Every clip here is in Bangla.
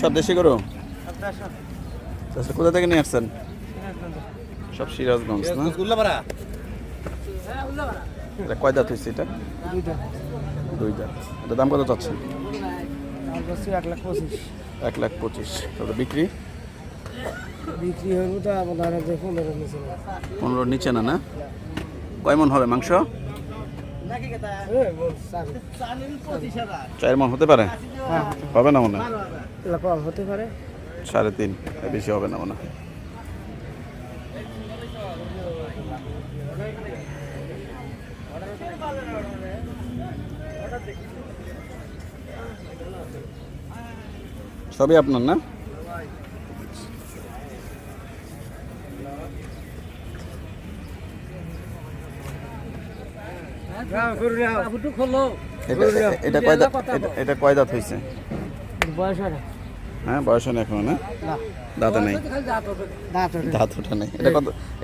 সব দেশি গরু? কোথা থেকে নিয়ে আসছেন? সব সিরাজগঞ্জ না? এটা কয় দাঁত হয়েছে? এটা দুই দাঁত। এটা দাম কত চাচ্ছেন? 1,25,000। তবে বিক্রি হইব তো আপনার 15 নিচে না? না কয় মন হবে মাংস? 4 মন হতে পারে? হবে না মনে হয়? কম হতে পারে, 3.5, বেশি হবে না মনে হয়। সবই আপনার না? এটা কয় দাঁত হয়েছে? হ্যাঁ, বয়স নেই এখনো না? দাঁতে নেই, দাঁত ওঠা নেই।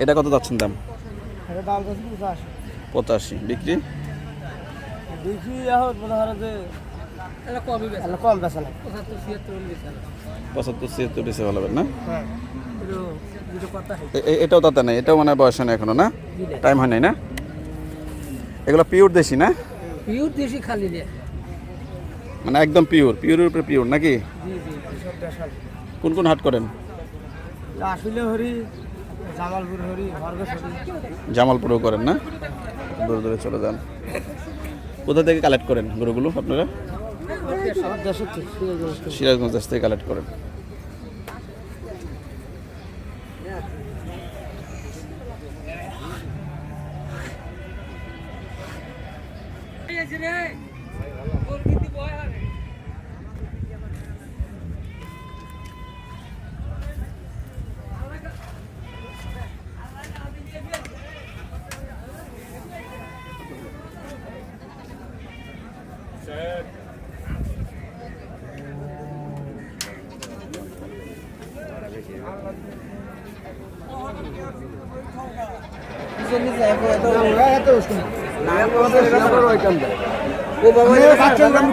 এটা কত যাচ্ছেন দাম? 85। বিক্রি কম বেচা নাই, 75-76 দিছে ভালো না? এটাও দাঁতে নেই, এটাও মানে বয়স নেই এখনো না? টাইম হয় নাই না? এগুলো পিওর দেশি না? পিওর দেশি খালি নিয়ে, মানে একদম পিওরের উপরে পিওর নাকি? কোন কোন হাট করেন? জামালপুরও করেন না? দূরে দূরে চলে যান। কোথা থেকে কালেক্ট করেন গরুগুলো আপনারা? সিরাজগঞ্জ দেশ থেকে কালেক্ট করেন।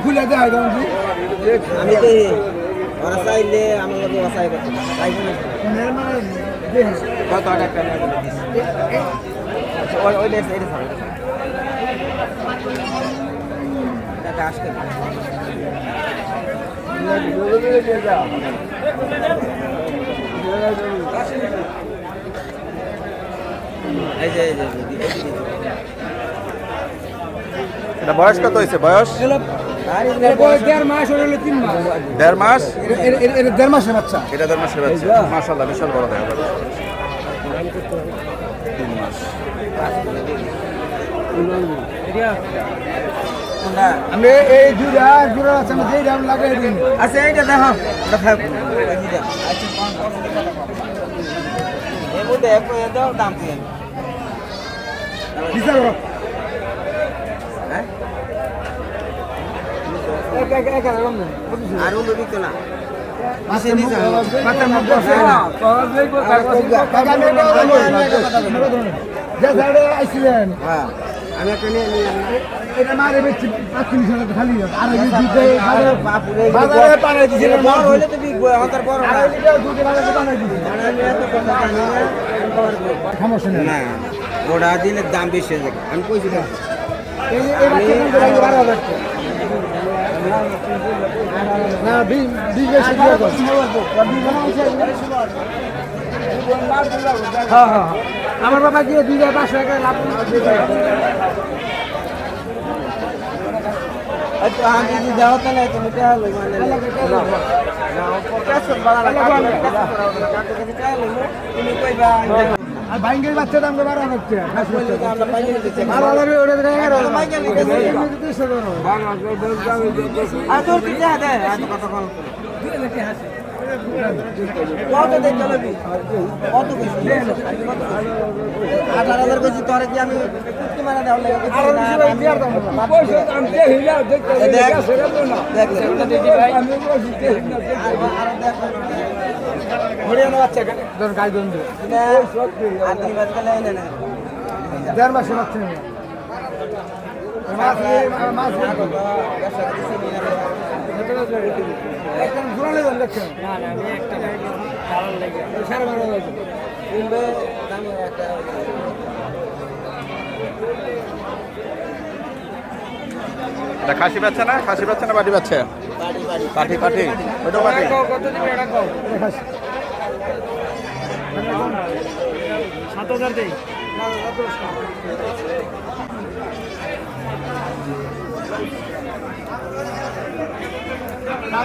খুলে দেয় আমি ওরা চাইলে আমার এটা বয়স কত হয়েছে? বয়স 1.5 মাস, 3 মাস। 1.5 মাস? এটা 1.5 মাসের বাচ্চা। এটা 1.5 মাসের বাচ্চা। মাশাআল্লাহ, বিশাল বড় দেখা যাচ্ছে। 3 মাস। আমি এই দুইটা জোড়া আছে, আমি যেই দাম লাগাই দিন। আচ্ছা এইটা দেখো, দেখাও এই মধ্যে একটু দাও, দাম কি বিচার করো? হ্যাঁ, এক আর উলো দিত না। আসে নি যাও মাথা মধ্যে আছে না পাওয়া যাই কো কাকা মেটা যে সাইডে আইছিলেন। হ্যাঁ, আমি একটা নিয়ে এটা মারে বেচি 35 খালি আর এই দুধে বাজারে পানি দিছিল, বড় হইলে তো বিগ বয় হতার বড় আর এটা দুধে বাজারে পানি দিছিল। আমি এত কথা জানি না, সমস্যা নেই না, ওটা দিলে দাম বেশি হয়ে যাবে। আমি কইছি না এই বাচ্চা 12,000 না, বেশি দিয়ে কর। হ্যাঁ হ্যাঁ, আমার বাবা গিয়ে 2,500 টাকা লাভ আচ্ছা। আমি যদি যাও তাহলে তুমি টাকা লই মানে না তুমি কইবা আর বাইঙ্গের বাচ্চা দাম 12 হচ্ছে আর তোর কি যা দে আর কত কল কত দেখ চলবি কত বেশি 18,000 বেশি তোরে কি আমি কুটকি মারা দেওয়া লাগে হরিয়ানা বাচ্চা ধর গাই দন্ড আর দুই মাস গেলে এনে না 1.5 মাসে বাচ্চা মাছ মাছ একটা জোড়ালে দেন দেখছেন না না আমি একটা ভালো লাগে সারা ভালো লাগে কিনবে দামি একটা এটা খাসি বাচ্চা না বাটি বাচ্চা বাড়ি পাটি ওটা পাটি কত দিবে এটা কও 7,000 দেই না